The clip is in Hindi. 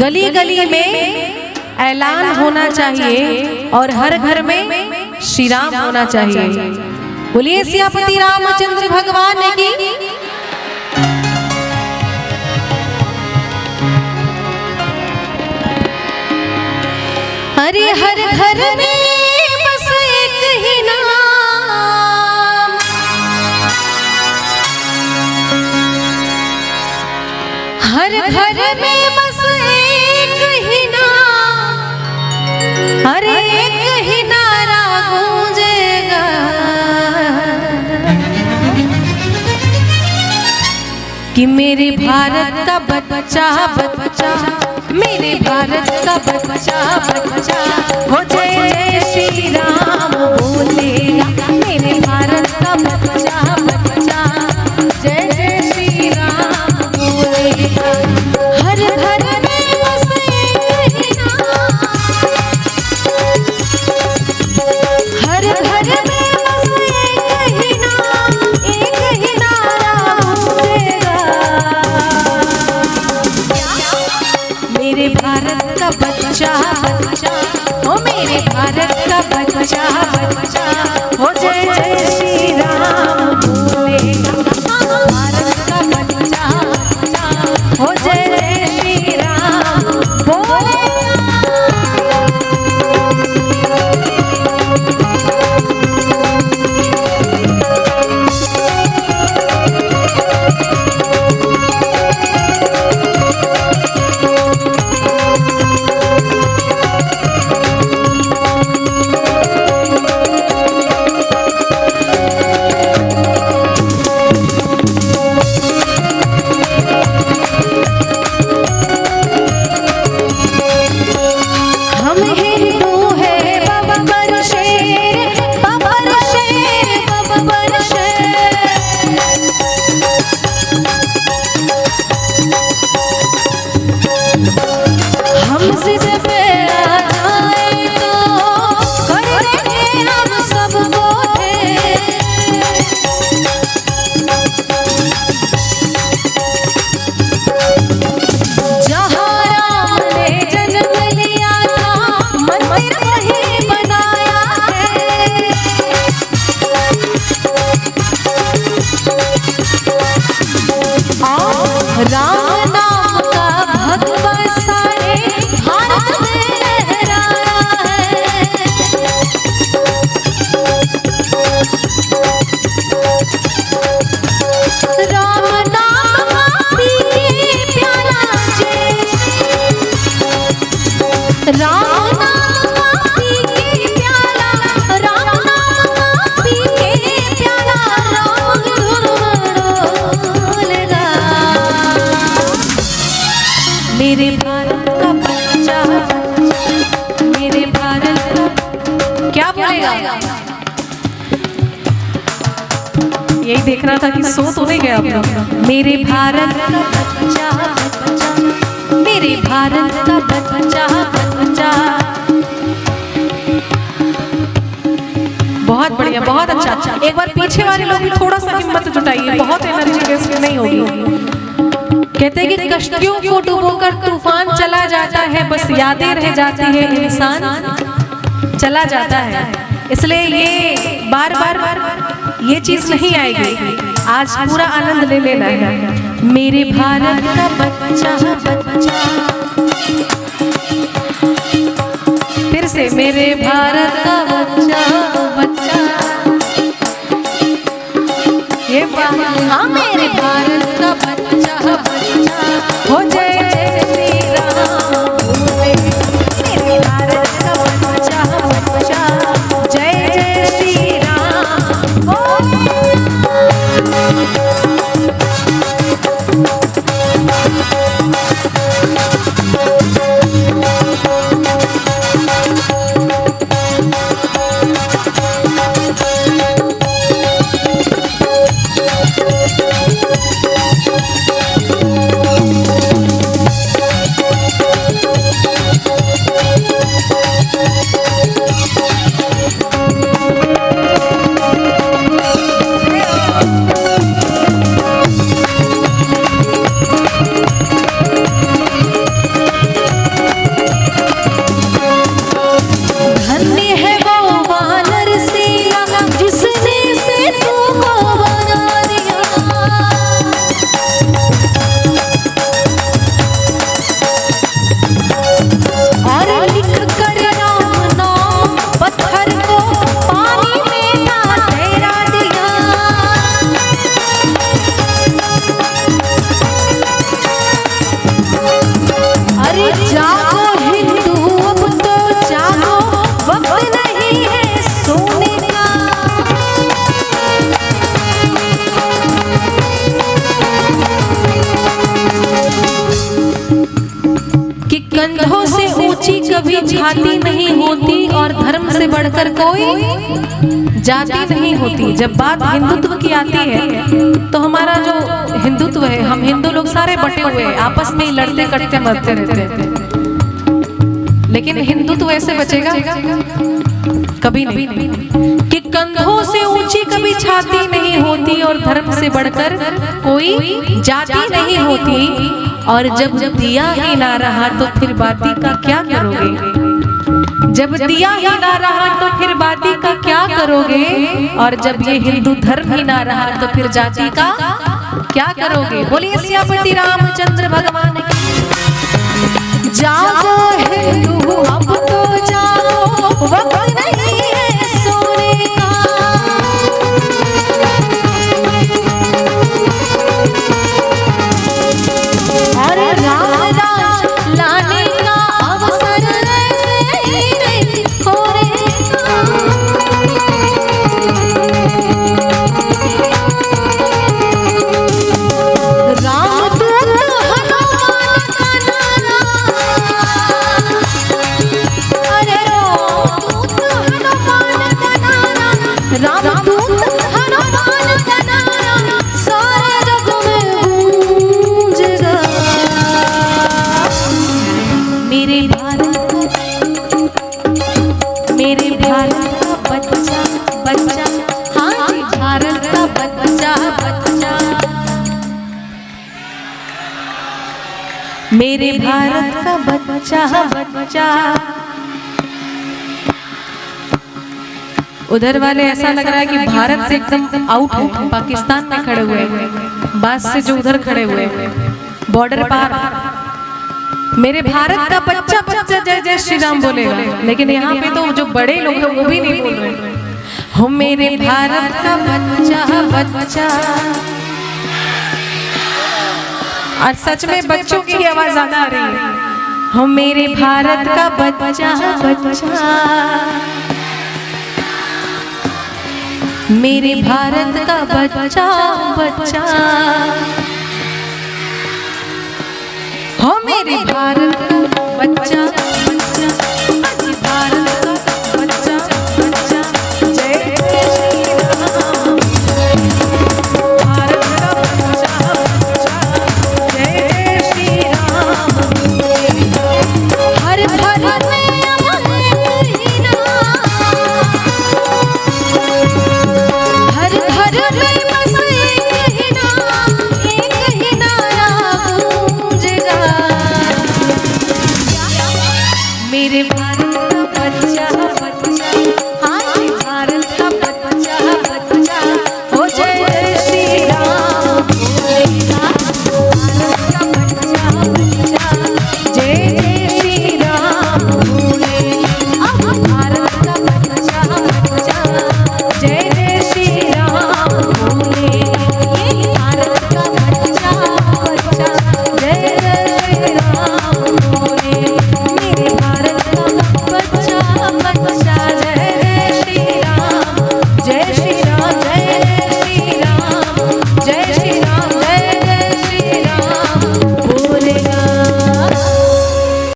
गली गली में ऐलान होना चाहिए और हर घर में श्री राम होना चाहिए। बोलिए सियापति रामचंद्र भगवान की। अरे हर घर में बस एक ही नाम, हर घर में बस एक ही नाम, अरे एक ही नारा गूंजेगा, कि मेरे भारत का बच्चा बच्चा, मेरे भारत का बच्चा बच्चा हो जय जय श्री राम बोलेगा। मेरे भारत का बच्चा बच्चा जय जय श्री राम बोलेगा। हर घर में बस एक ही नाम, हर घर में बस एक ही नाम, एक ही नारा गूंजेगा। मेरे भारत का बच्चा बच्चा, ओ मेरे भारत का बच्चा बच्चा हो जय जय श्री राम बोलेगा। भारत का बच्चा बच्चा हो जय जय श्री राम बोलेगा। राम नाम का भगवा सारे भारत में लहराया है। राम नाम पी के प्याला राम नाम पी के प्याला, राम नाम पी के प्याला, राम डोलेगा। मेरे भारत का बच्चा, मेरे भारत का क्या बोलेगा? यही देखना था कि सो तो नहीं गया अपना। मेरे भारत का बच्चा बच्चा, मेरे भारत का बच्चा बच्चा। बहुत बढ़िया, बहुत अच्छा। एक बार पीछे वाले लोग भी थोड़ा सा हिम्मत जुटाइए, बहुत एनर्जी वेस्ट नहीं होगी। कहते हैं कि कश्तियों को डुबोकर तूफान चला जाता है, बस यादें रह जाती है, इंसान चला जाता है। इसलिए ये बार बार ये चीज नहीं आएगी, आज पूरा आनंद ले लेना है। मेरे भारत का बच्चा बच्चा, फिर से मेरे भारत का बच्चा बच्चा, ये हाँ मेरे भारत का बच्चा बच्चा हो जय जय श्री राम बोलेगा। मेरे भारत का बच्चा बच्चा जय जय श्री राम बोलेगा। जागो हिंदू अब तो जागो, वक्त नहीं है सोने का। कि कंधों से ऊंची कभी छाती नहीं होती और धर्म से बढ़कर कोई जाति नहीं होती। जब बात हिंदुत्व की आती है तो हमारा जो हिंदुत्व है, हम हिंदू लोग सारे बटे हुए हैं, आपस में ही लड़ते कटते मरते रहते हैं, लेकिन हिंदुत्व ऐसे बचेगा कभी नहीं। कि कंधों से ऊंची कभी छाती नहीं होती और धर्म से बढ़कर कोई जाति नहीं होती। और जब दिया ही ना रहा तो फिर बाती का क्या करोगे? जब दिया ही ना रहा तो फिर बाती का क्या करोगे? और जब ये हिंदू धर्म ही ना रहा तो फिर जाति का क्या करोगे? बोलिए सियापति रामचंद्र भगवान की। जागो हिंदू अब तो जागो, वक्त नहीं है सोने का। और राम राज लाने का अवसर नहीं होने का। रामदूत हनुमान का नारा, अरे रामदूत हनुमान का नारा, रामदूत हनुमान का नारा सारे जग में गूंजेगा। मेरे भारत का बच्चा बच्चा, हाँ जी भारत का बच्चा बच्चा, मेरे भारत का बच्चा बच्चा। उधर वाले ऐसा लग रहा है कि भारत से एकदम आउट है, पाकिस्तान में खड़े हुए हैं, बास से जो उधर खड़े हुए बॉर्डर पार। मेरे भारत का बच्चा बच्चा जय जय श्री राम बोलेगा, लेकिन यहाँ पे तो जो बड़े लोग हैं वो भी नहीं बोल रहे। हो मेरे भारत का बच्चा बच्चा। और सच में बच्चों की आवाज ज्यादा आ रही है। हो मेरे भारत का बच्चा बच्चा, मेरे भारत का बच्चा बच्चा। हो मेरे भारत का बच्चा बच्चा, आज भारत का बच्चा बच्चा। जय जय श्री राम, भारत का बच्चा बच्चा, जय जय श्री राम। हर घर में अमन हीना, हर घर में बस एक ही नारा गूंजेगा। मेरे भारत